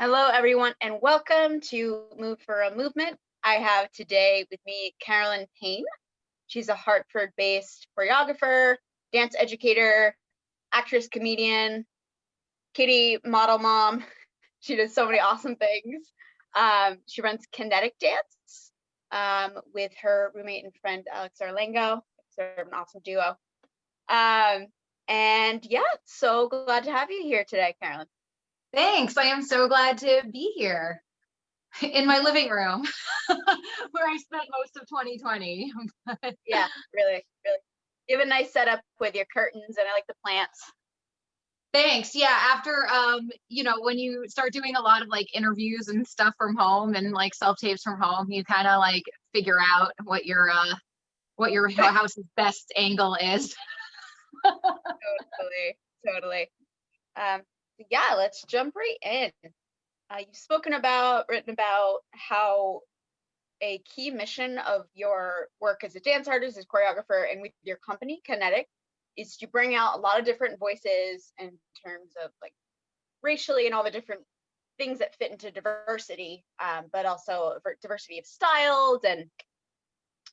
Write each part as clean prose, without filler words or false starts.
Hello, everyone, and welcome to Move for a Movement. I have today with me Carolyn Paine. She's a Hartford-based choreographer, dance educator, actress, comedian, kitty model mom. She does so many awesome things. She runs CONNetic Dance with her roommate and friend Alex Arlengo. They're an awesome duo. And yeah, so glad to have you here today, Carolyn. Thanks. I am so glad to be here in my living room where I spent most of 2020. Yeah, really, really. You have a nice setup with your curtains, and I like the plants. Thanks. Yeah, after when you start doing a lot of like interviews and stuff from home and like self-tapes from home, you kind of like figure out what your house's best angle is. Totally, totally. Yeah, let's jump right in. You've written about how a key mission of your work as a dance artist, as choreographer, and with your company, CONNetic, is to bring out a lot of different voices in terms of like racially and all the different things that fit into diversity, but also diversity of styles. And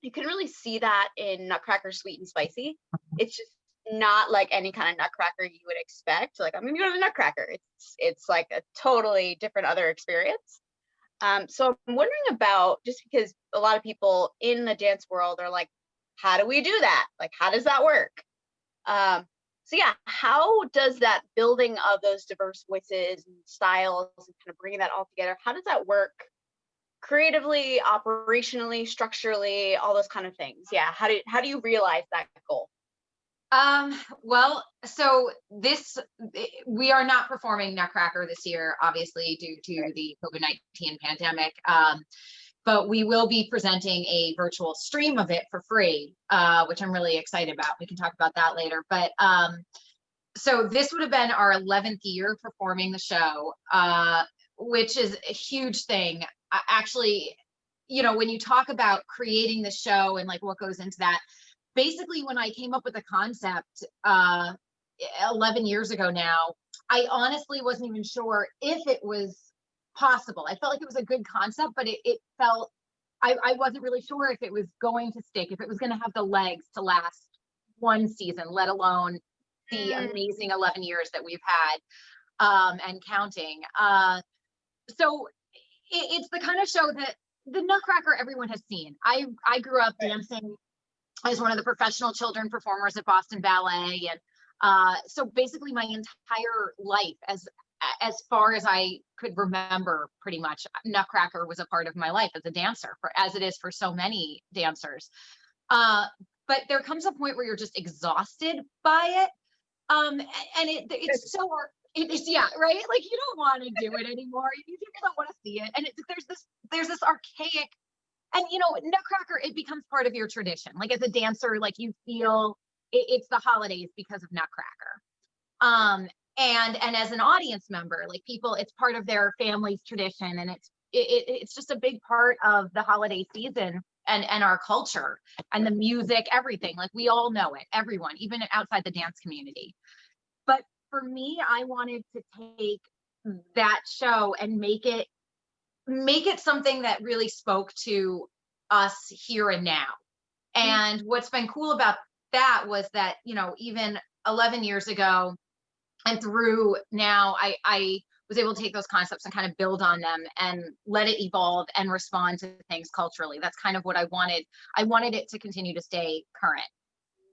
you can really see that in Nutcracker Sweet and Spicy. It's just not like any kind of Nutcracker you would expect. Like, I'm gonna go to the Nutcracker. It's like a totally different other experience. So I'm wondering about, just because a lot of people in the dance world are like, how do we do that? Like, how does that work? So yeah, how does that building of those diverse voices and styles and kind of bringing that all together, how does that work creatively, operationally, structurally, all those kind of things? Yeah, how do you realize that goal? Well, so we are not performing Nutcracker this year, obviously due to the COVID-19 pandemic. But we will be presenting a virtual stream of it for free, which I'm really excited about. We can talk about that later. But so this would have been our 11th year performing the show, which is a huge thing. Actually, when you talk about creating the show and like what goes into that, basically when I came up with the concept 11 years ago now, I honestly wasn't even sure if it was possible. I felt like it was a good concept, but it felt, I wasn't really sure if it was going to stick, if it was going to have the legs to last one season, let alone the amazing 11 years that we've had and counting. So it's the kind of show that the Nutcracker everyone has seen. I grew up dancing as one of the professional children performers at Boston Ballet. And so basically my entire life, as far as I could remember, pretty much, Nutcracker was a part of my life as a dancer, as it is for so many dancers. But there comes a point where you're just exhausted by it. And it's so, yeah, right? Like you don't want to do it anymore. You people don't want to see it. And there's this archaic, and Nutcracker, it becomes part of your tradition. Like as a dancer, like you feel it's the holidays because of Nutcracker. And as an audience member, like people, it's part of their family's tradition, and it's just a big part of the holiday season and our culture and the music, everything. Like we all know it, everyone, even outside the dance community. But for me, I wanted to take that show and make it something that really spoke to us here and now. And what's been cool about that was that, even 11 years ago and through now, I was able to take those concepts and kind of build on them and let it evolve and respond to things culturally. That's kind of what I wanted. I wanted it to continue to stay current.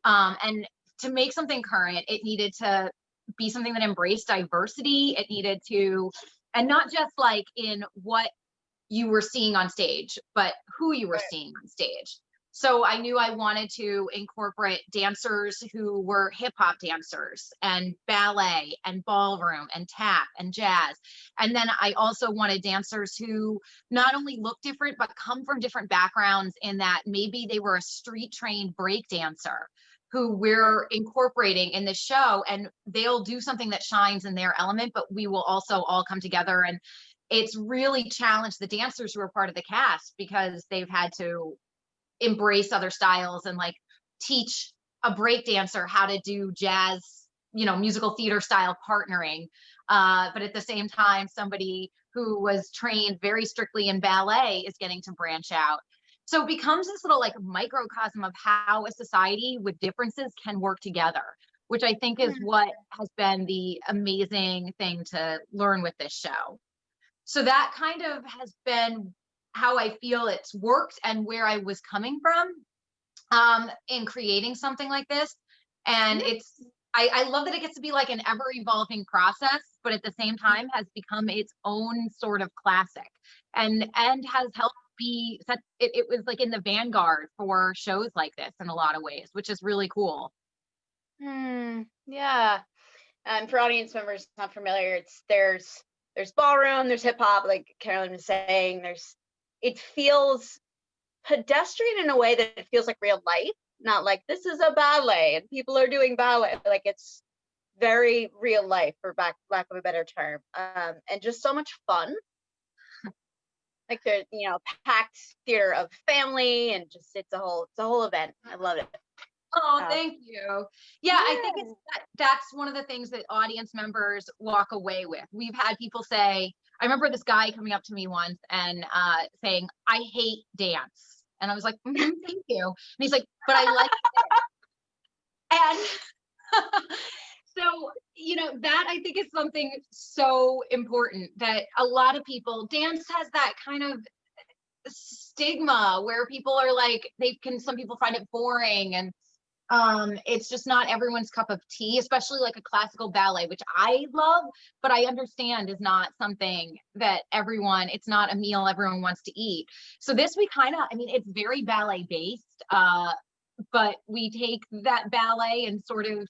And to make something current, it needed to be something that embraced diversity. It needed to, and not just like in what you were seeing on stage, but who you were seeing on stage. So I knew I wanted to incorporate dancers who were hip hop dancers and ballet and ballroom and tap and jazz. And then I also wanted dancers who not only look different, but come from different backgrounds, in that maybe they were a street trained break dancer who we're incorporating in the show, and they'll do something that shines in their element, but we will also all come together. And it's really challenged the dancers who are part of the cast, because they've had to embrace other styles and like teach a break dancer how to do jazz, musical theater style partnering. But at the same time, somebody who was trained very strictly in ballet is getting to branch out. So it becomes this little like microcosm of how a society with differences can work together, which I think is what has been the amazing thing to learn with this show. So that kind of has been how I feel it's worked and where I was coming from in creating something like this. And I love that it gets to be like an ever evolving process, but at the same time has become its own sort of classic and has helped be set, it was like in the vanguard for shows like this in a lot of ways, which is really cool. Yeah. And for audience members not familiar, there's ballroom, there's hip hop, like Carolyn was saying. It feels pedestrian in a way that it feels like real life, not like this is a ballet and people are doing ballet. Like it's very real life, for lack of a better term, and just so much fun. Like there's packed theater of family, and just it's a whole event. I love it. Oh, thank you. Yeah, I think that's one of the things that audience members walk away with. We've had people say, I remember this guy coming up to me once and saying, I hate dance. And I was like, thank you. And he's like, but I like it. And so, that I think is something so important that a lot of people, dance has that kind of stigma where people are like, some people find it boring, and it's just not everyone's cup of tea, especially like a classical ballet, which I love, but I understand is not something that it's not a meal everyone wants to eat. So this it's very ballet based, but we take that ballet and sort of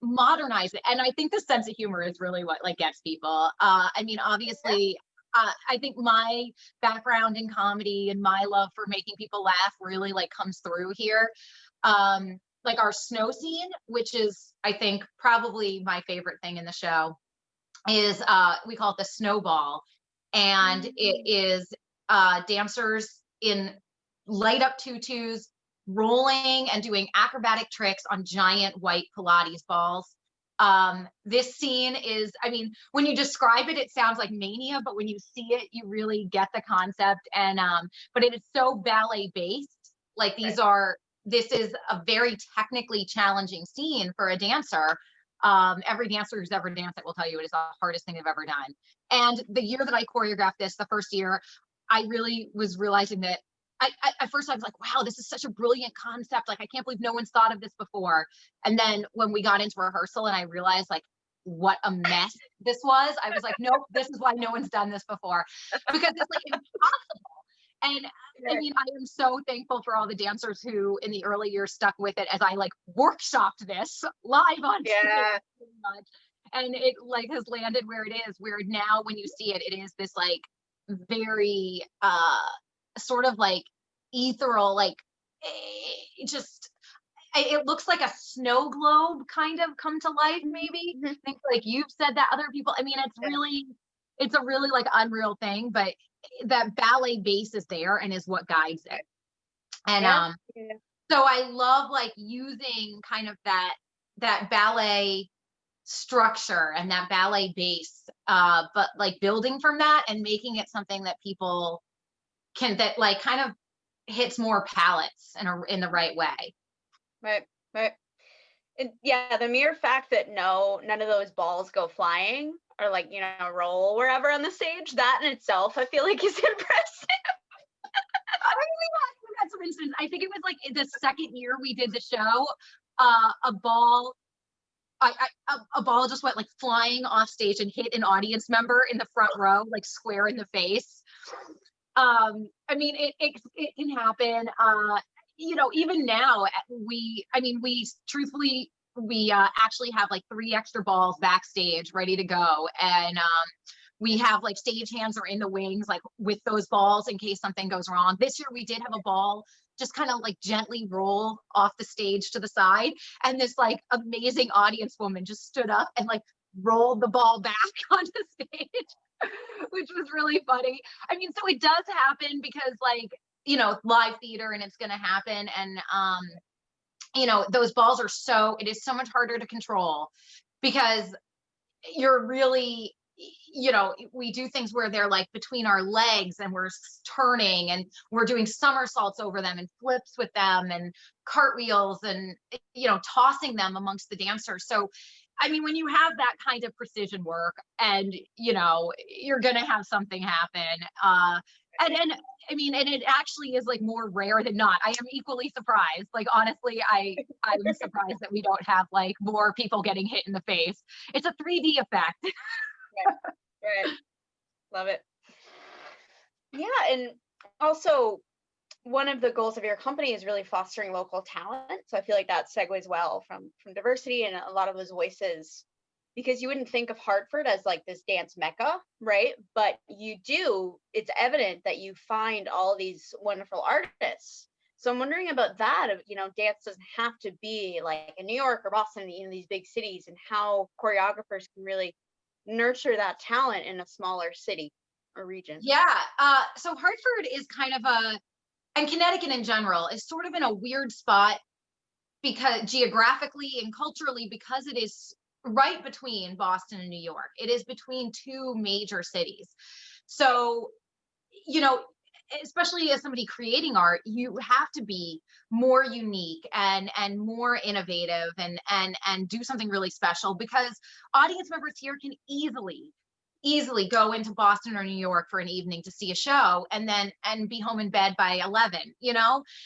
modernize it. And I think the sense of humor is really what like gets people. Obviously, I think my background in comedy and my love for making people laugh really like comes through here. Like our snow scene, which is I think probably my favorite thing in the show, is we call it the snowball, and it is dancers in light up tutus rolling and doing acrobatic tricks on giant white Pilates balls. This scene is, when you describe it, it sounds like mania, but when you see it, you really get the concept. And but it is so ballet based. Like this is a very technically challenging scene for a dancer. Every dancer who's ever danced it will tell you it is the hardest thing they've ever done. And the year that I choreographed this, the first year, I really was realizing that at first I was like, wow, this is such a brilliant concept. Like, I can't believe no one's thought of this before. And then when we got into rehearsal and I realized like what a mess this was, I was like, nope, this is why no one's done this before, because it's like impossible. And I am so thankful for all the dancers who in the early years stuck with it as I like workshopped this live on stage. And it like has landed where it is, where now when you see it, it is this like very sort of like ethereal, like it looks like a snow globe kind of come to life, maybe. I think like you've said that, other people, it's a really like unreal thing, but that ballet base is there and is what guides it. And so I love like using kind of that ballet structure and that ballet base, but like building from that and making it something that people that like kind of hits more palates in the right way. Right. And the mere fact that none of those balls go flying or like roll wherever on the stage, that in itself I feel like is impressive. I got some instance. I think it was like the second year we did the show, a ball just went like flying off stage and hit an audience member in the front row, like square in the face. It can happen. Even now we truthfully, we actually have like 3 extra balls backstage ready to go. And we have like stage hands are in the wings, like with those balls in case something goes wrong. This year we did have a ball just kind of like gently roll off the stage to the side. And this like amazing audience woman just stood up and like rolled the ball back onto stage, which was really funny. So it does happen because like, live theater and it's going to happen. And, those balls are it is so much harder to control because you're really, we do things where they're like between our legs and we're turning and we're doing somersaults over them and flips with them and cartwheels and, tossing them amongst the dancers. So, I mean, when you have that kind of precision work and, you're going to have something happen. And I mean, and it actually is like more rare than not. I am equally surprised. Like, honestly, I'm surprised that we don't have like more people getting hit in the face. It's a 3D effect. Right. Love it. Yeah, and also one of the goals of your company is really fostering local talent. So I feel like that segues well from diversity and a lot of those voices, because you wouldn't think of Hartford as like this dance mecca, right? But it's evident that you find all these wonderful artists. So I'm wondering about that, dance doesn't have to be like in New York or Boston, these big cities, and how choreographers can really nurture that talent in a smaller city or region. Yeah. So Hartford is kind of and Connecticut in general is sort of in a weird spot because geographically and culturally, because it is right between Boston and New York. It is between two major cities. So, you know, especially as somebody creating art, you have to be more unique and more innovative and do something really special, because audience members here can easily go into Boston or New York for an evening to see a show and be home in bed by 11,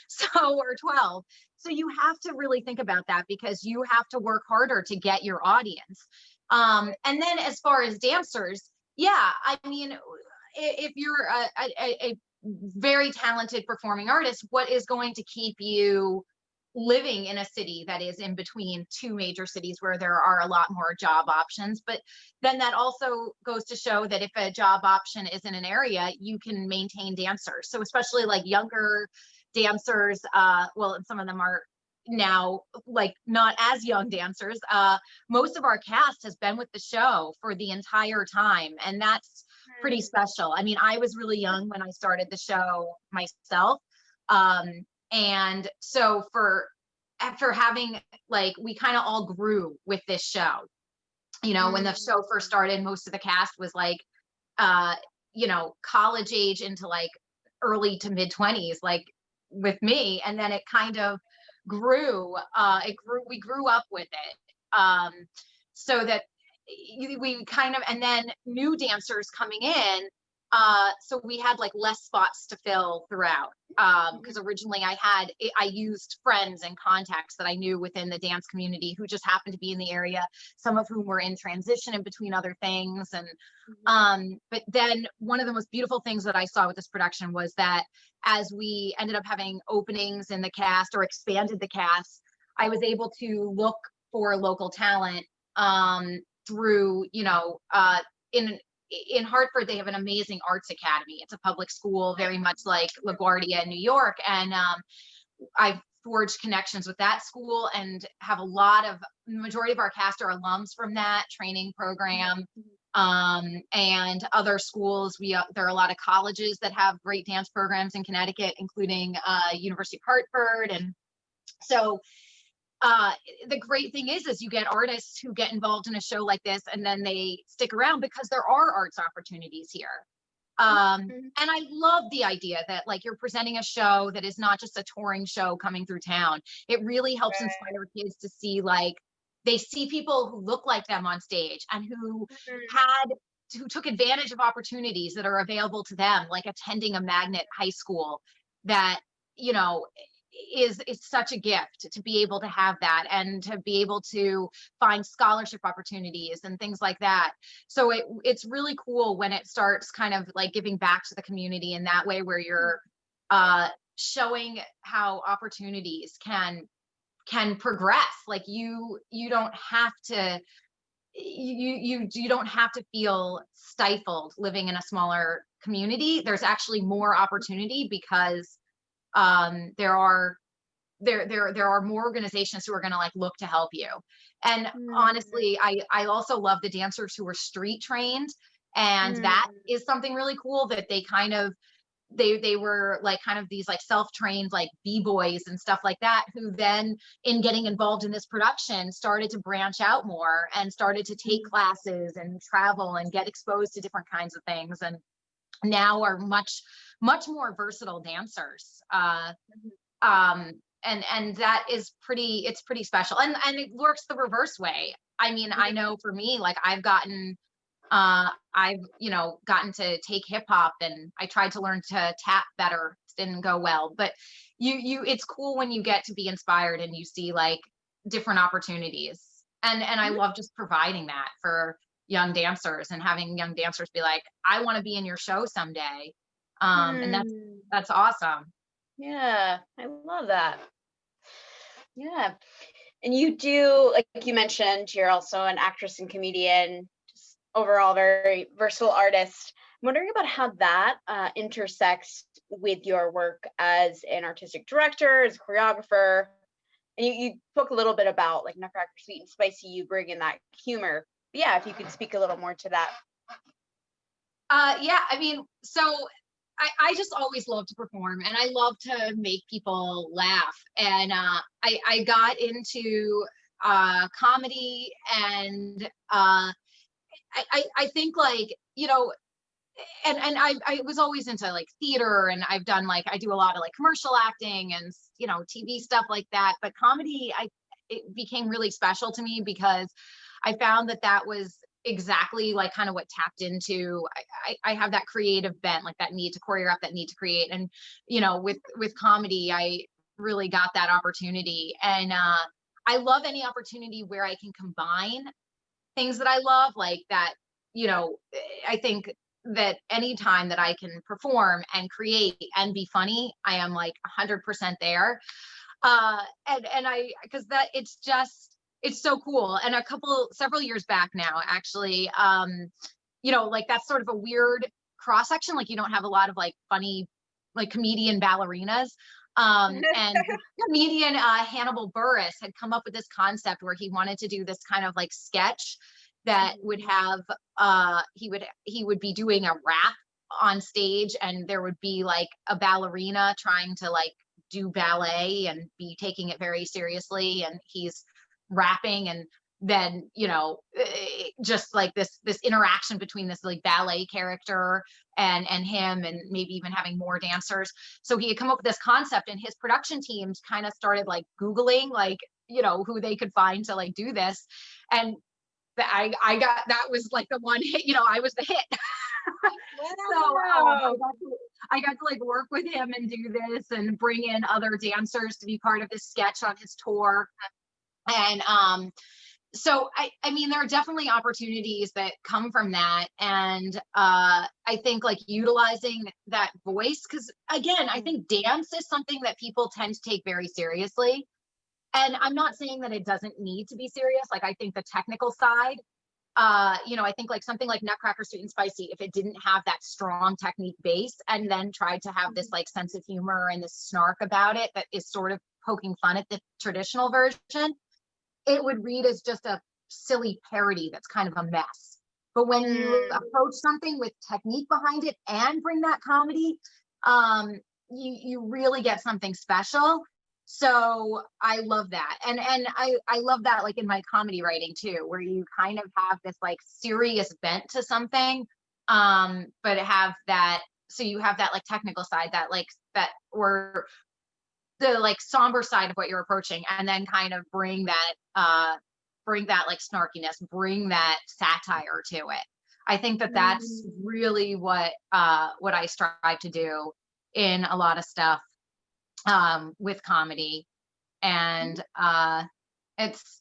so, or 12. So you have to really think about that, because you have to work harder to get your audience. And then as far as dancers, yeah, I mean, if you're a very talented performing artist, what is going to keep you living in a city that is in between two major cities where there are a lot more job options? But then that also goes to show that if a job option is in an area, you can maintain dancers. So especially like younger dancers, well, some of them are now like not as young dancers. Most of our cast has been with the show for the entire time, and that's pretty special. I mean, I was really young when I started the show myself. And so after having, like, we kind of all grew with this show. When the show first started, most of the cast was like, college age into like early to mid 20s, like with me. And then it kind of grew. We grew up with it. So that we kind of, and then new dancers coming in. So we had like less spots to fill throughout. Because originally I used friends and contacts that I knew within the dance community who just happened to be in the area, some of whom were in transition in between other things. And but then one of the most beautiful things that I saw with this production was that as we ended up having openings in the cast or expanded the cast, I was able to look for local talent through, in Hartford, they have an amazing arts academy. It's a public school, very much like LaGuardia in New York. And I've forged connections with that school and have the majority of our cast are alums from that training program. And other schools, there are a lot of colleges that have great dance programs in Connecticut, including University of Hartford. And so the great thing is you get artists who get involved in a show like this, and then they stick around because there are arts opportunities here. And I love the idea that like you're presenting a show that is not just a touring show coming through town. It really helps inspire kids to see, like, they see people who look like them on stage and who took advantage of opportunities that are available to them, like attending a magnet high school that, is such a gift to be able to have that and to be able to find scholarship opportunities and things like that. So it's really cool when it starts kind of like giving back to the community in that way, where you're showing how opportunities can progress. Like you don't have to you don't have to feel stifled living in a smaller community. There's actually more opportunity because there are more organizations who are going to like look to help you. And honestly, I also love the dancers who are street trained, and that is something really cool that they kind of they were like kind of these like self-trained like b-boys and stuff like that, who then in getting involved in this production started to branch out more and started to take classes and travel and get exposed to different kinds of things, and now are much more versatile dancers. And that is it's pretty special, and it works the reverse way. I mean, I know for me, like I've gotten to take hip hop, and I tried to learn to tap better. Didn't go well, but it's cool when you get to be inspired and you see like different opportunities. And I love just providing that for young dancers and having young dancers be like, I want to be in your show someday. And that's awesome. Yeah, I love that. Yeah. And you do, like you mentioned, you're also an actress and comedian, just overall very versatile artist. I'm wondering about how that intersects with your work as an artistic director, as a choreographer. And you spoke a little bit about like Nutcracker Suite and Spicy, you bring in that humor. But yeah, if you could speak a little more to that. Yeah, I mean, so I just always love to perform, and I love to make people laugh. And I got into comedy, and I think like, and I was always into like theater, and I've done like, I do a lot of like commercial acting and, TV stuff like that. But comedy, it became really special to me because I found that was exactly like kind of what tapped into, I have that creative bent, like that need to choreograph, that need to create. And, with comedy, I really got that opportunity. And I love any opportunity where I can combine things that I love, like that. I think that anytime that I can perform and create and be funny, I am like 100% there. Because that it's so cool. And several years back now, actually, like that's sort of a weird cross section. Like you don't have a lot of like funny, like comedian ballerinas. And the comedian Hannibal Buress had come up with this concept where he wanted to do this kind of like sketch that would have he would be doing a rap on stage, and there would be like a ballerina trying to like do ballet and be taking it very seriously, and he's rapping, and then just like this interaction between this like ballet character and him, and maybe even having more dancers. So he had come up with this concept, and his production teams kind of started like Googling like who they could find to like do this. And I got, that was like the one hit, I was the hit. So I got to like work with him and do this and bring in other dancers to be part of this sketch on his tour. And so I mean, there are definitely opportunities that come from that. And I think like utilizing that voice, because again, I think dance is something that people tend to take very seriously. And I'm not saying that it doesn't need to be serious. Like I think the technical side, I think like something like Nutcracker Suite and Spicy, if it didn't have that strong technique base and then tried to have this like sense of humor and this snark about it that is sort of poking fun at the traditional version, it would read as just a silly parody that's kind of a mess. But when you approach something with technique behind it and bring that comedy, you really get something special. So I love that. And I love that like in my comedy writing too, where you kind of have this like serious bent to something, but have that, so you have that like technical side, that like that, or the like somber side of what you're approaching, and then kind of bring that like snarkiness, bring that satire to it. I think that that's really what I strive to do in a lot of stuff with comedy. And it's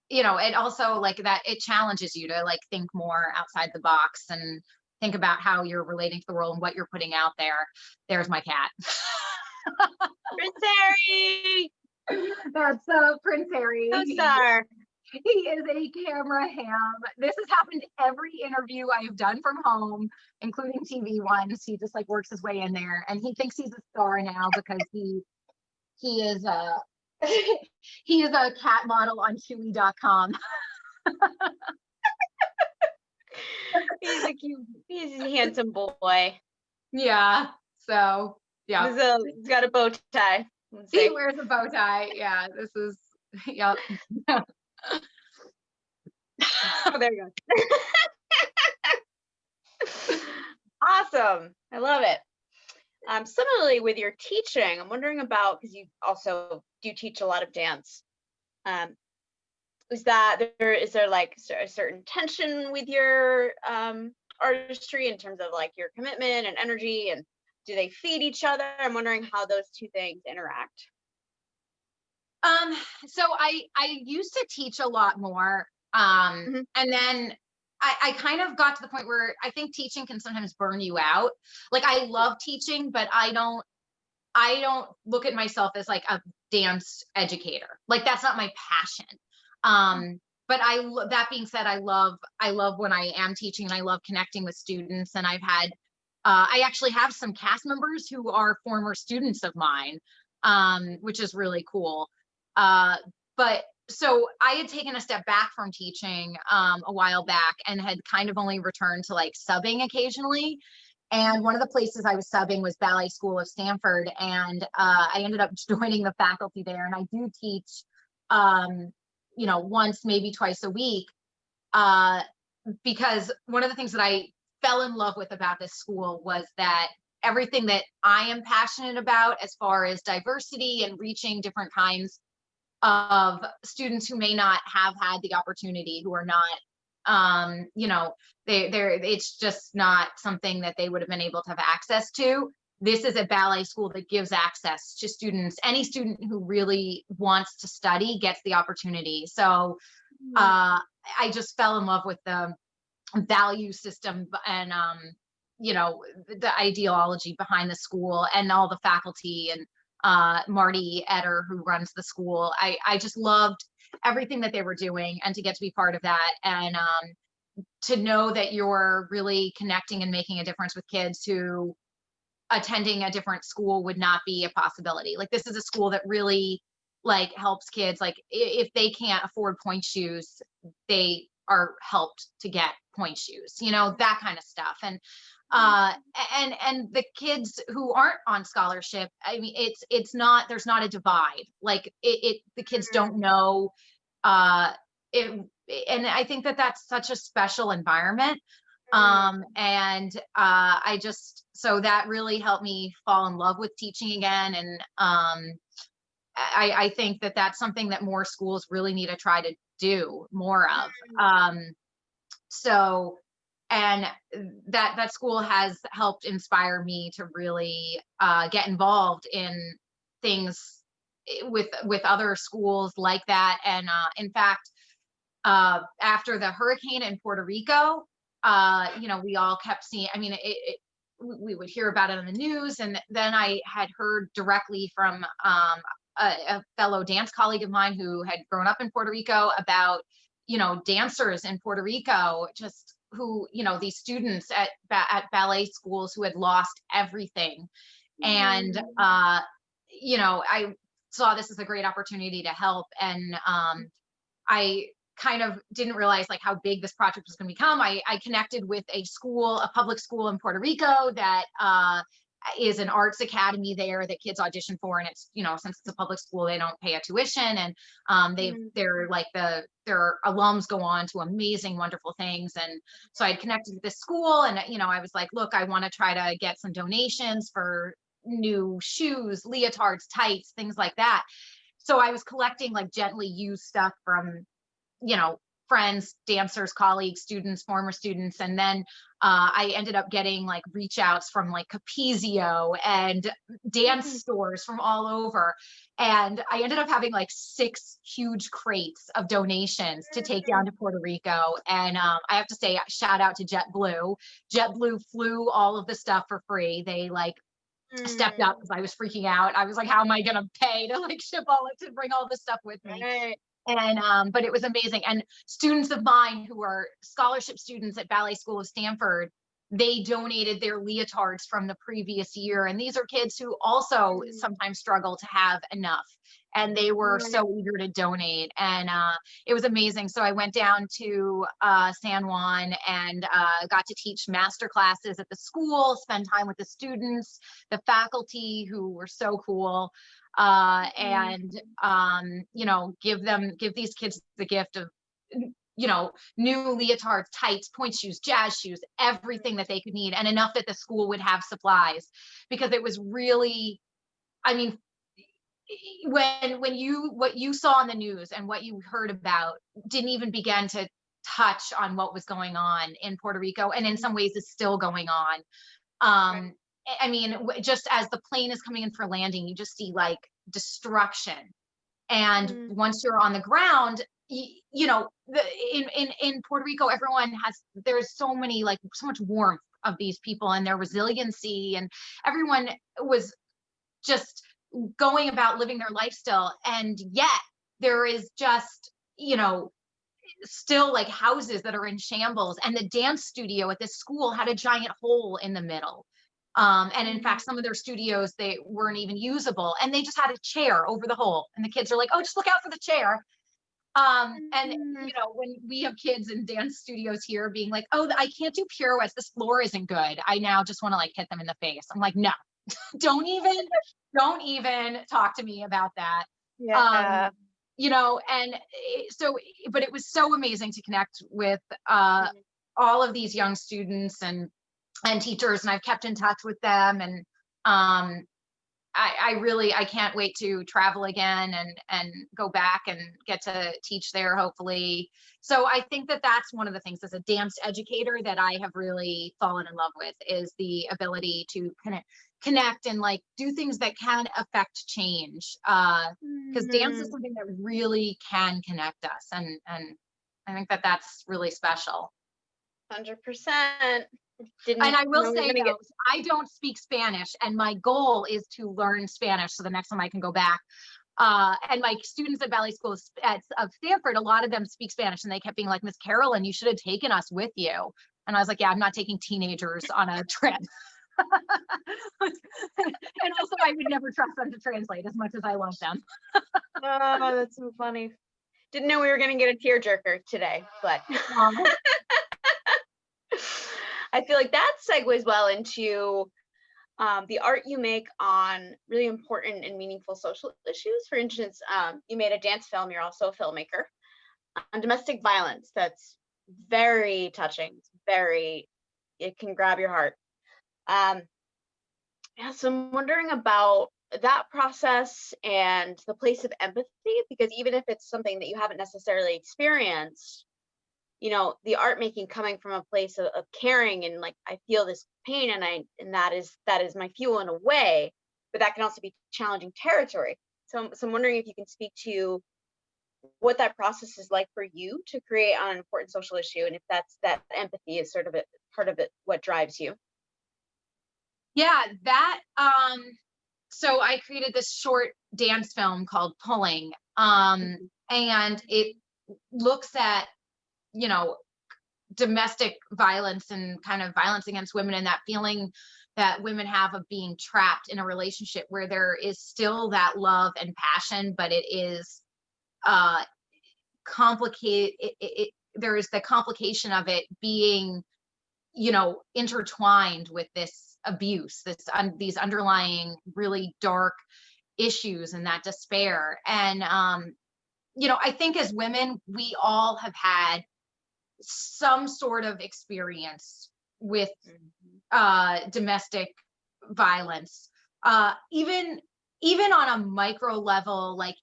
it also like that, it challenges you to like think more outside the box and think about how you're relating to the world and what you're putting out there. There's my cat. Prince Harry. That's Prince Harry. Co-star. He is a camera ham. This has happened every interview I've done from home, including TV ones. He just like works his way in there, and he thinks he's a star now because he is he is a cat model on Chewy.com. He's a handsome boy. Yeah. So yeah, He's got a bow tie. Let's he see. wears a bow tie. Yeah, this is, yep. Oh, there you go. Awesome. I love it. Similarly with your teaching, I'm wondering about, because you also do teach a lot of dance. Is there like a certain tension with your artistry in terms of like your commitment and energy, and do they feed each other? I'm wondering how those two things interact. So I used to teach a lot more. Mhm. And then I kind of got to the point where I think teaching can sometimes burn you out. Like I love teaching, but I don't look at myself as like a dance educator. Like that's not my passion. But that being said, I love when I am teaching, and I love connecting with students. And I actually have some cast members who are former students of mine, which is really cool. But so I had taken a step back from teaching a while back, and had kind of only returned to like subbing occasionally. And one of the places I was subbing was Ballet School of Stanford. And I ended up joining the faculty there. And I do teach, once, maybe twice a week, uh, because one of the things that I fell in love with about this school was that everything that I am passionate about, as far as diversity and reaching different kinds of students who may not have had the opportunity, who are not, it's just not something that they would have been able to have access to. This is a ballet school that gives access to students. Any student who really wants to study gets the opportunity. So I just fell in love with the value system, and the ideology behind the school, and all the faculty, and Marty Etter, who runs the school. I just loved everything that they were doing, and to get to be part of that, and to know that you're really connecting and making a difference with kids who attending a different school would not be a possibility. Like this is a school that really like helps kids. Like if they can't afford point shoes, they are helped to get point shoes, that kind of stuff. And the kids who aren't on scholarship, I mean, it's not, there's not a divide. Like the kids don't know it. And I think that that's such a special environment. So that really helped me fall in love with teaching again. And I think that that's something that more schools really need to try to do more of. So, and that school has helped inspire me to really get involved in things with other schools like that. And in fact, after the hurricane in Puerto Rico, we all kept seeing, I mean, we would hear about it on the news. And then I had heard directly from a fellow dance colleague of mine who had grown up in Puerto Rico about, dancers in Puerto Rico, just who, these students at ballet schools who had lost everything. And, I saw this as a great opportunity to help. And I kind of didn't realize like how big this project was going to become. I connected with a public school in Puerto Rico that is an arts academy there that kids audition for. And it's, since it's a public school, they don't pay a tuition. And they're like their alums go on to amazing, wonderful things. And so I had connected with this school, and, I was like, look, I want to try to get some donations for new shoes, leotards, tights, things like that. So I was collecting like gently used stuff from, friends, dancers, colleagues, students, former students. And then I ended up getting like reach outs from like Capezio and dance stores from all over. And I ended up having like 6 huge crates of donations to take down to Puerto Rico. And I have to say, shout out to JetBlue. JetBlue flew all of the stuff for free. They like stepped up because I was freaking out. I was like, how am I going to pay to like ship all it, to bring all this stuff with me? Right. And but it was amazing. And students of mine who are scholarship students at Ballet School of Stanford, they donated their leotards from the previous year. And these are kids who also sometimes struggle to have enough. and they were so eager to donate, and it was amazing. So I went down to San Juan and got to teach master classes at the school, spend time with the students, the faculty who were so cool, and you know, give these kids the gift of, you know, new leotards, tights, point shoes, jazz shoes, everything that they could need, and enough that the school would have supplies, because it was really, I mean, when you, what you saw on the news and what you heard about didn't even begin to touch on what was going on in Puerto Rico, and in some ways is still going on. I mean, just as the plane is coming in for landing, you just see like destruction. And once you're on the ground, you know, in Puerto Rico, everyone has, there's so many, like, so much warmth of these people and their resiliency, and everyone was just going about living their life still. And yet there is just, you know, still like houses that are in shambles, and the dance studio at this school had a giant hole in the middle. And in fact, some of their studios, they weren't even usable, and they just had a chair over the hole, and the kids are like, oh, just look out for the chair. And you know, when we have kids in dance studios here being like, oh, I can't do pirouettes, this floor isn't good, I now just want to like hit them in the face. I'm like, no, don't even talk to me about that. Yeah. You know, and so, but it was so amazing to connect with all of these young students and teachers, and I've kept in touch with them, and I really, I can't wait to travel again and go back and get to teach there, hopefully. So I think that that's one of the things as a dance educator that I have really fallen in love with, is the ability to connect and like do things that can affect change. Because dance is something that really can connect us, and I think that that's really special. 100%. And I will say, though, I don't speak Spanish, and my goal is to learn Spanish so the next time I can go back. And my students at ballet school of Stanford, a lot of them speak Spanish, and they kept being like, Miss Carolyn, you should have taken us with you. And I was like, yeah, I'm not taking teenagers on a trip. And also, I would never trust them to translate as much as I love them. Oh, that's so funny. Didn't know we were going to get a tearjerker today, but I feel like that segues well into the art you make on really important and meaningful social issues. For instance, you made a dance film. You're also a filmmaker on domestic violence. That's very touching. It can grab your heart. Yeah, so I'm wondering about that process and the place of empathy, because even if it's something that you haven't necessarily experienced, you know, the art making coming from a place of caring, and like, I feel this pain, and that is my fuel in a way, but that can also be challenging territory. So I'm wondering if you can speak to what that process is like for you to create on an important social issue, and if that empathy is sort of part of it, what drives you. Yeah, that so I created this short dance film called Pulling, and it looks at, you know, domestic violence and kind of violence against women, and that feeling that women have of being trapped in a relationship where there is still that love and passion, but it is complicated. There is the complication of it being, you know, intertwined with this abuse, these underlying really dark issues and that despair. And you know, I think as women, we all have had some sort of experience with domestic violence, even on a micro level. Like,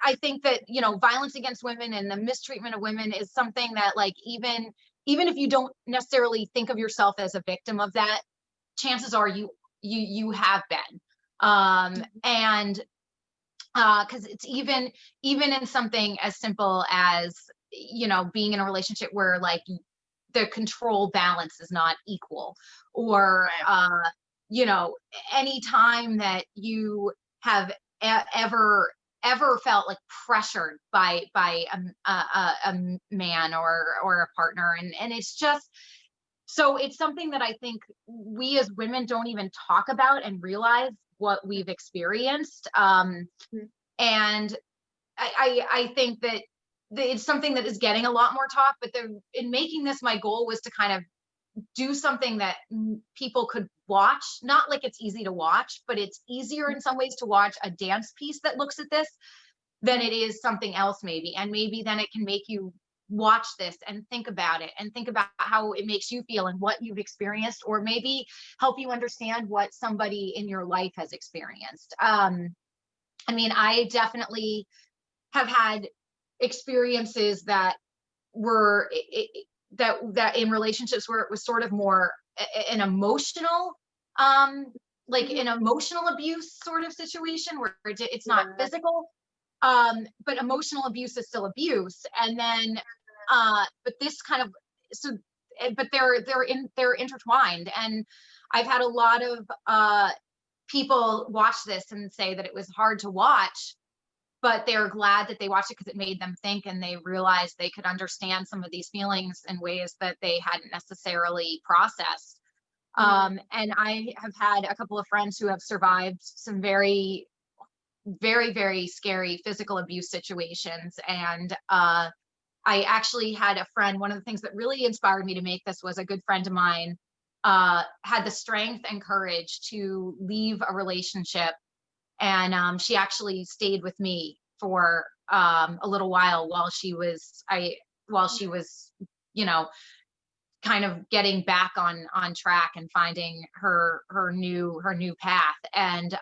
I think that, you know, violence against women and the mistreatment of women is something that, like, even if you don't necessarily think of yourself as a victim of that, chances are you have been. And because it's even in something as simple as, you know, being in a relationship where like the control balance is not equal, or you know, any time that you have ever felt like pressured by a man or a partner, and it's just, so it's something that I think we as women don't even talk about and realize what we've experienced. And I think that it's something that is getting a lot more talk, but in making this, my goal was to kind of do something that people could watch. Not like it's easy to watch, but it's easier in some ways to watch a dance piece that looks at this than it is something else maybe. And maybe then it can make you watch this and think about it and think about how it makes you feel and what you've experienced, or maybe help you understand what somebody in your life has experienced. I mean, I definitely have had experiences that were that in relationships where it was sort of more an emotional, like an emotional abuse sort of situation where it's not Yeah. physical, but emotional abuse is still abuse. And then but this kind of, so but they're intertwined. And I've had a lot of people watch this and say that it was hard to watch, but they're glad that they watched it because it made them think, and they realized they could understand some of these feelings in ways that they hadn't necessarily processed. And I have had a couple of friends who have survived some very, very, very scary physical abuse situations. And I actually had a friend, one of the things that really inspired me to make this was a good friend of mine had the strength and courage to leave a relationship. And she actually stayed with me for a little while she was, you know, kind of getting back on track and finding her new path. And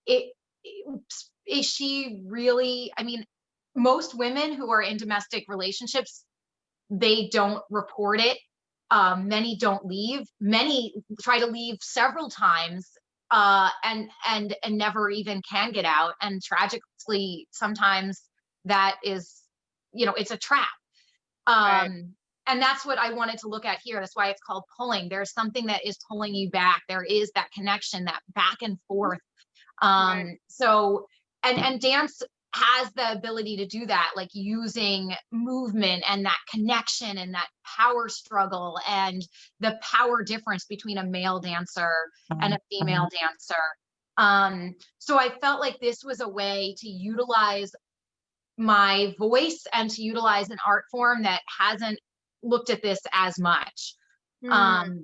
it, is she really, I mean, most women who are in domestic relationships, they don't report it. Many don't leave. Many try to leave several times, and never even can get out. And tragically, sometimes that is, it's a trap. Right. And that's what I wanted to look at here. That's why it's called pulling. There's something that is pulling you back. There is that connection, that back and forth. Right. So, and dance has the ability to do that, like using movement and that connection and that power struggle and the power difference between a male dancer and a female dancer. So I felt like this was a way to utilize my voice and to utilize an art form that hasn't looked at this as much. Um,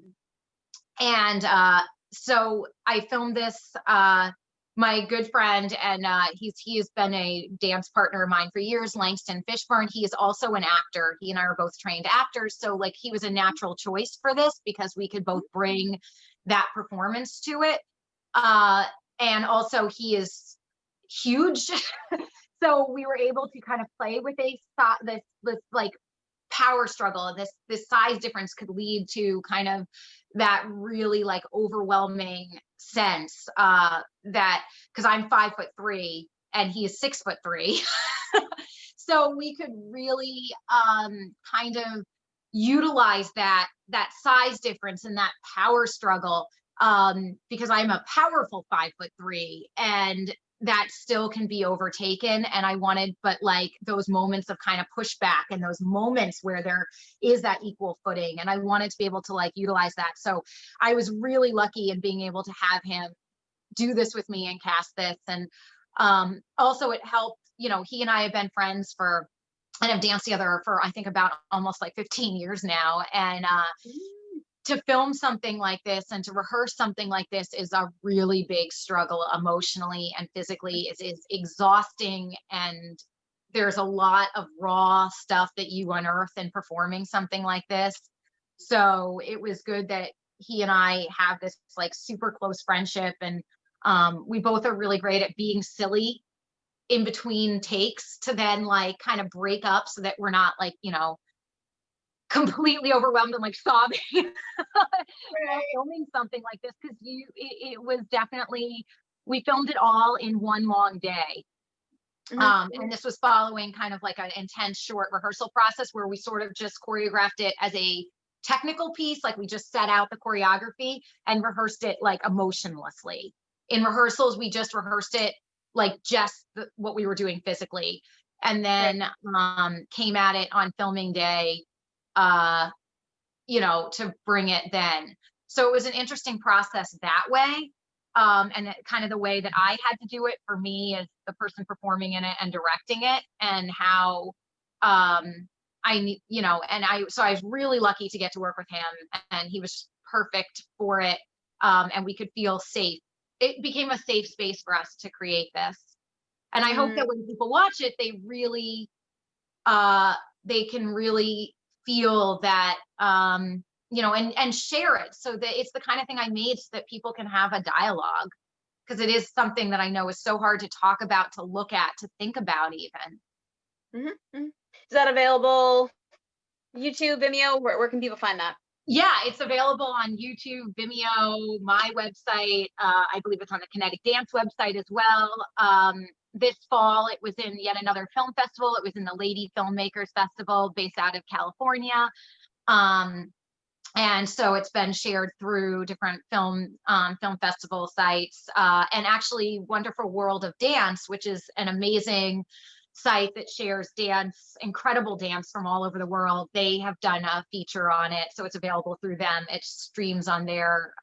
and so I filmed this. My good friend, and he has been a dance partner of mine for years, Langston Fishburne. He is also an actor. He and I are both trained actors. So like he was a natural choice for this because we could both bring that performance to it. And also he is huge. So we were able to kind of play with this like power struggle. This size difference could lead to kind of that really like overwhelming sense that, because I'm 5'3" and he is 6'3". So we could really kind of utilize that size difference and that power struggle, because I'm a powerful 5'3", and that still can be overtaken. And I wanted, but like those moments of kind of pushback and those moments where there is that equal footing. And I wanted to be able to like utilize that. So I was really lucky in being able to have him do this with me and cast this. And also it helped, he and I have been friends and have danced together for, I think, about almost like 15 years now. And to film something like this and to rehearse something like this is a really big struggle emotionally and physically. It is exhausting, and there's a lot of raw stuff that you unearth in performing something like this. So it was good that he and I have this like super close friendship, and we both are really great at being silly in between takes to then like kind of break up so that we're not like, completely overwhelmed and like sobbing while filming something like this, because it was definitely, we filmed it all in one long day. And this was following kind of like an intense short rehearsal process where we sort of just choreographed it as a technical piece. Like we just set out the choreography and rehearsed it like emotionlessly. In rehearsals, we just rehearsed it like just what we were doing physically, and then came at it on filming day, to bring it then. So it was an interesting process that way. and kind of the way that I had to do it for me as the person performing in it and directing it, and how so I was really lucky to get to work with him, and he was perfect for it. And we could feel safe. It became a safe space for us to create this. And I hope that when people watch it, they can really feel that, and share it, so that it's the kind of thing I made so that people can have a dialogue, because it is something that I know is so hard to talk about, to look at, to think about even. Is that available? YouTube, Vimeo? Where can people find that? Yeah, it's available on YouTube, Vimeo, my website. I believe it's on the CONNetic Dance website as well. This fall, it was in yet another film festival. It was in the Lady Filmmakers Festival based out of California. And so it's been shared through different film festival sites, and actually Wonderful World of Dance, which is an amazing site that shares incredible dance from all over the world. They have done a feature on it, so it's available through them. It streams on their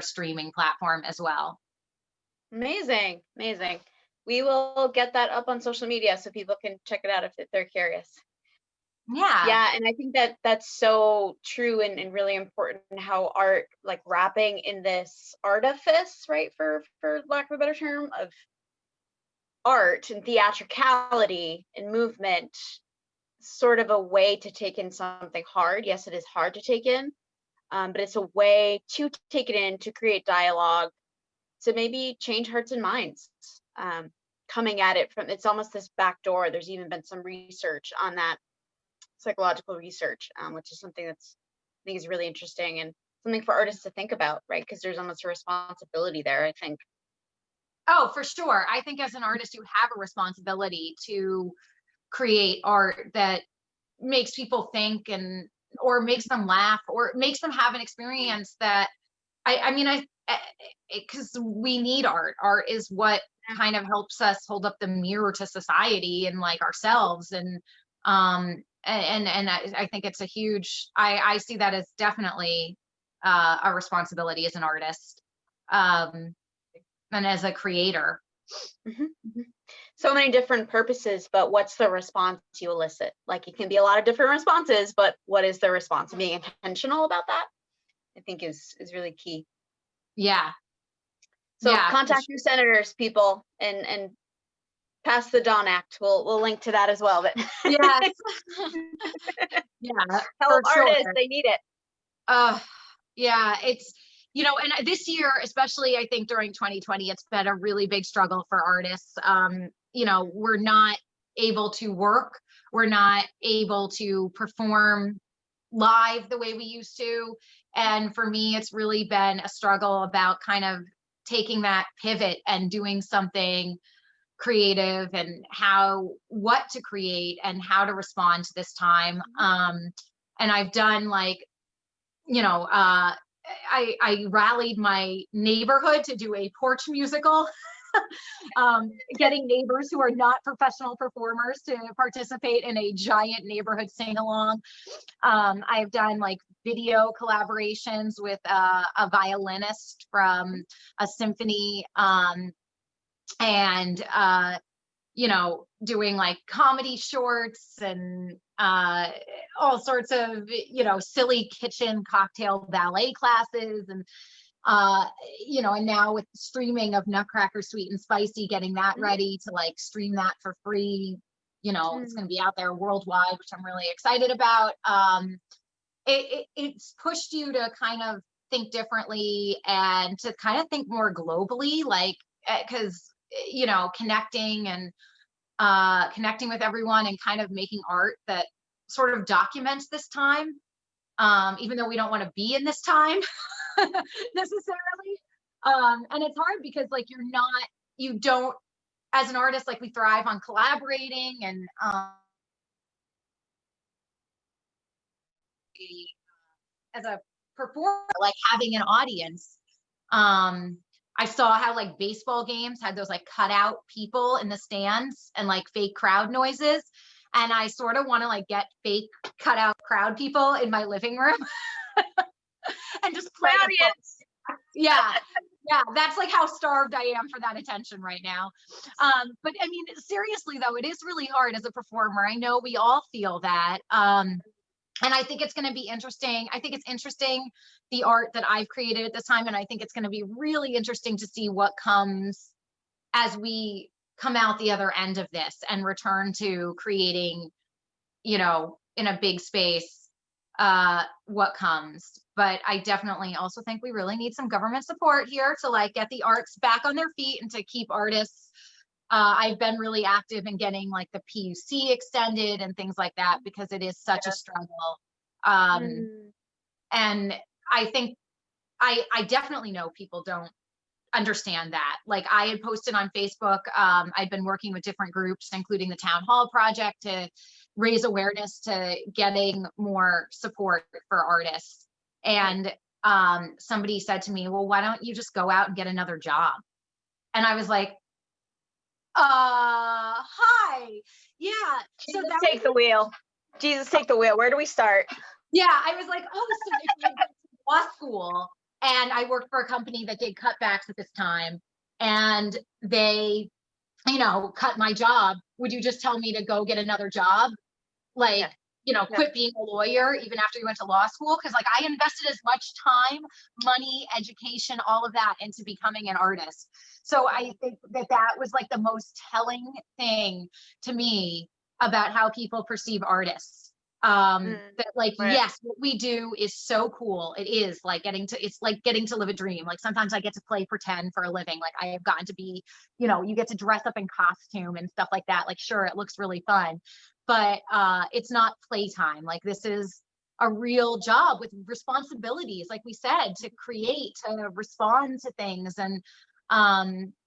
streaming platform as well. Amazing. We will get that up on social media so people can check it out if they're curious. Yeah, and I think that that's so true and really important, how art, like wrapping in this artifice, right, for lack of a better term, of art and theatricality and movement, sort of a way to take in something hard. Yes, it is hard to take in, but it's a way to take it in, to create dialogue, to maybe change hearts and minds. Coming at it from, it's almost this back door. There's even been some research on that, psychological research, which is something that's, I think, is really interesting and something for artists to think about, right? Because there's almost a responsibility there, I think. Oh, for sure. I think as an artist, you have a responsibility to create art that makes people think, or makes them laugh, or makes them have an experience that because we need art. Art is what kind of helps us hold up the mirror to society and like ourselves. And I think it's a huge, I see that as definitely a responsibility as an artist, and as a creator. So many different purposes, but what's the response you elicit? Like, it can be a lot of different responses, but what is the response? Being intentional about that, I think, is really key. Yeah. So contact your senators, people, and pass the Dawn Act. We'll link to that as well. But yes. help artists, sure. They need it. Yeah, it's, and this year, especially, I think during 2020, it's been a really big struggle for artists. We're not able to work. We're not able to perform live the way we used to. And for me, it's really been a struggle about kind of taking that pivot and doing something creative, and what to create and how to respond to this time. And I've done I rallied my neighborhood to do a porch musical, getting neighbors who are not professional performers to participate in a giant neighborhood sing-along. I've done video collaborations with a violinist from a symphony, and doing comedy shorts and all sorts of silly kitchen cocktail ballet classes, and and now with the streaming of Nutcracker Suite and Spicy, getting that ready to stream that for free. It's going to be out there worldwide, which I'm really excited about. It's pushed you to kind of think differently and to kind of think more globally, because connecting with everyone and kind of making art that sort of documents this time, even though we don't want to be in this time necessarily. And it's hard because you don't, as an artist, we thrive on collaborating and as a performer, having an audience. I saw how baseball games had those cutout people in the stands and fake crowd noises. And I sort of want to get fake cutout crowd people in my living room and just play. Yeah. Yeah, that's like how starved I am for that attention right now. But I mean, seriously though, it is really hard as a performer. I know we all feel that. And I think it's going to be interesting. I think it's interesting, the art that I've created at this time. And I think it's going to be really interesting to see what comes as we come out the other end of this and return to creating, you know, in a big space, what comes. But I definitely also think we really need some government support here to like get the arts back on their feet and to keep artists. I've been really active in getting like the PUC extended and things like that because it is such a struggle. And I think I definitely know people don't understand that. Like I had posted on Facebook, I've been working with different groups, including the Town Hall Project, to raise awareness to getting more support for artists. And somebody said to me, well, why don't you just go out and get another job? And I was like, hi. Yeah. Jesus, so take the wheel. Jesus, take the wheel. Where do we start? Yeah. I was like, oh, so if I went to law school and I worked for a company that did cutbacks at this time and they, you know, cut my job, would you just tell me to go get another job? Like, yeah. You know, quit being a lawyer even after you went to law school? Because like I invested as much time, money, education, all of that into becoming an artist. So I think that that was like the most telling thing to me about how people perceive artists. That like, yes, what we do is so cool. It is like it's like getting to live a dream. Like sometimes I get to play pretend for a living. Like I have gotten to be, you know, you get to dress up in costume and stuff like that. Like, sure, it looks really fun, but it's not playtime. Like this is a real job with responsibilities, like we said, to create, to respond to things. And,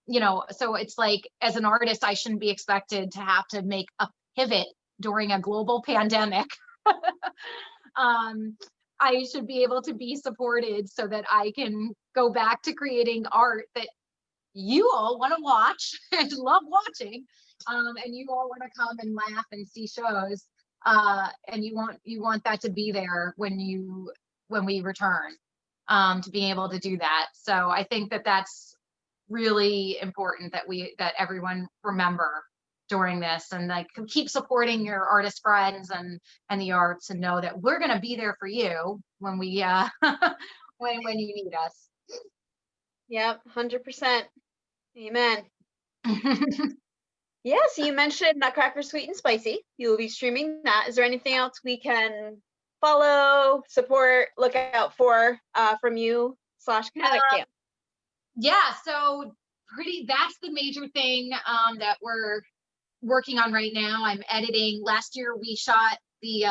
you know, so it's like, as an artist, I shouldn't be expected to have to make a pivot during a global pandemic. I should be able to be supported so that I can go back to creating art that you all want to watch and love watching. And you all want to come and laugh and see shows. And you want that to be there when we return, to be able to do that. So I think that that's really important that everyone remember during this, and like keep supporting your artist friends and the arts, and know that we're going to be there for you when we when you need us. Yep, 100%. Amen. Yeah, so you mentioned Nutcracker Sweet and Spicy. You will be streaming that. Is there anything else we can follow, support, look out for from you / CONNetic Dance? Yeah, so that's the major thing that we're working on right now. I'm editing. Last year we shot the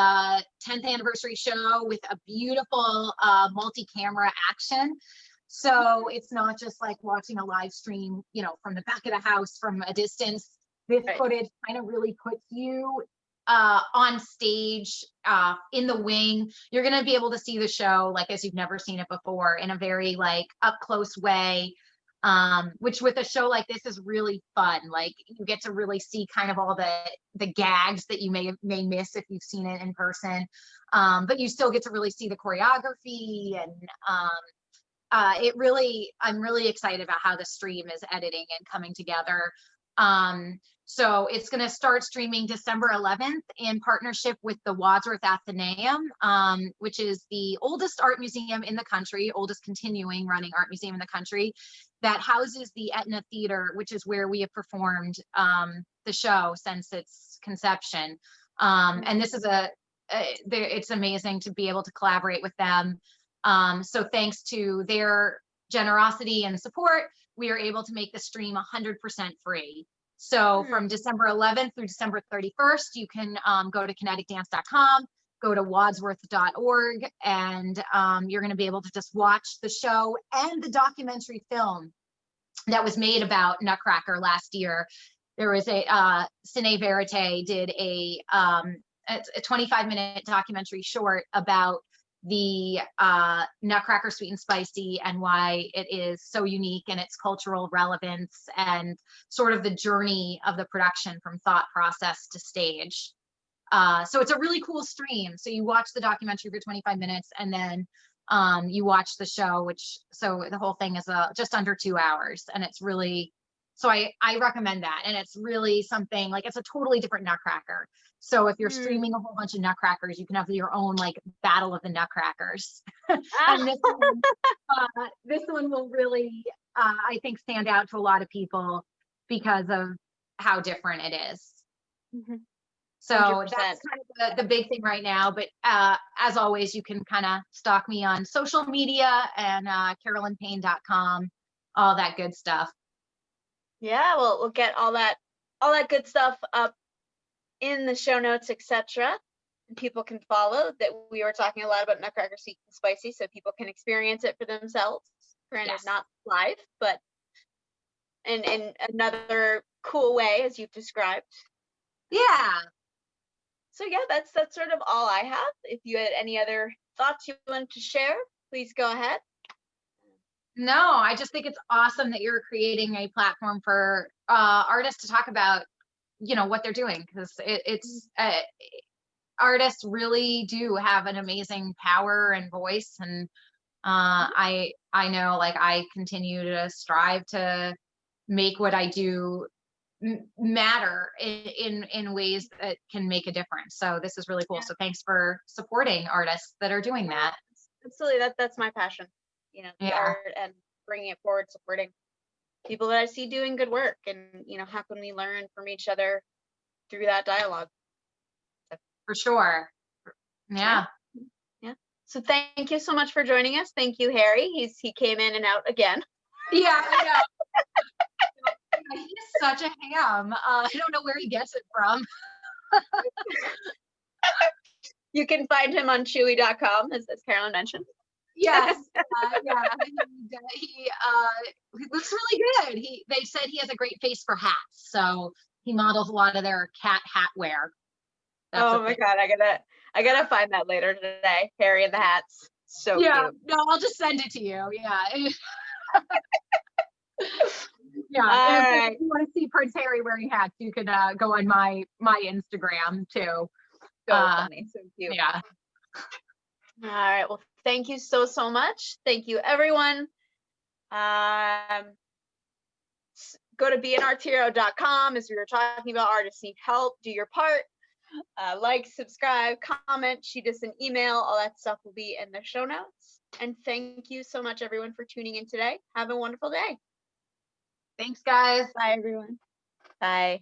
10th anniversary show with a beautiful multi-camera action. So it's not just like watching a live stream, you know, from the back of the house from a distance. This footage kind of really puts you on stage, in the wing. You're going to be able to see the show like as you've never seen it before, in a very like up close way. Which with a show like this is really fun. Like you get to really see kind of all the gags that you may miss if you've seen it in person. But you still get to really see the choreography, and I'm really excited about how the stream is editing and coming together. So it's going to start streaming December 11th in partnership with the Wadsworth Athenaeum, which is the oldest art museum in the country, oldest continuing running art museum in the country, that houses the Etna Theater, which is where we have performed the show since its conception. And this is it's amazing to be able to collaborate with them. So thanks to their generosity and support, we are able to make the stream 100% free. So from December 11th through December 31st, you can go to CONNeticDance.com, go to wadsworth.org, and you're going to be able to just watch the show and the documentary film that was made about Nutcracker last year. There was a Cine Verite did a 25-minute documentary short about the Nutcracker Sweet and Spicy and why it is so unique in its cultural relevance and sort of the journey of the production from thought process to stage. So it's a really cool stream. So you watch the documentary for 25 minutes, and then You watch the show, so the whole thing is just under 2 hours, and it's really, so I recommend that. And it's really something like, it's a totally different Nutcracker. So if you're streaming a whole bunch of Nutcrackers, you can have your own like battle of the Nutcrackers. And this one will really, I think, stand out to a lot of people because of how different it is. So 100%. that's kind of the big thing right now. But as always, you can kind of stalk me on social media and carolynpaine.com, all that good stuff. Yeah, well, we'll get all that good stuff up in the show notes, etc. And people can follow that. We were talking a lot about Nutcracker Suite and Spicy, so people can experience it for themselves. Granted, Yes. not live, but in another cool way, as you've described. Yeah. So yeah, that's sort of all I have. If you had any other thoughts you wanted to share, please go ahead. No, I just think it's awesome that you're creating a platform for artists to talk about, what they're doing, because it's artists really do have an amazing power and voice. And I know, like, I continue to strive to make what I do matter in ways that can make a difference. So this is really cool. Yeah. So thanks for supporting artists that are doing that. Absolutely, that's my passion. The Yeah. art and bringing it forward, supporting people that I see doing good work, and how can we learn from each other through that dialogue? For sure. Yeah. So thank you so much for joining us. Thank you, Harry. He came in and out again. Yeah, I know. He's such a ham. I don't know where he gets it from. You can find him on chewy.com, as Carolyn mentioned. Yes. Yeah. He looks really good. They said he has a great face for hats, so he models a lot of their cat hat wear. Oh my God, I gotta find that later today. Harry and the hats. So yeah, cute. no, I'll just send it to you. Yeah. Yeah. Right. If you want to see Prince Harry wearing hats, you could go on my Instagram too. So funny, so cute. Yeah. All right. Well, thank you so much. Thank you, everyone. Go to beanarthero.com, as we were talking about. Artists need help. Do your part. Like, subscribe, comment, shoot us an email. All that stuff will be in the show notes. And thank you so much, everyone, for tuning in today. Have a wonderful day. Thanks, guys. Bye, everyone. Bye.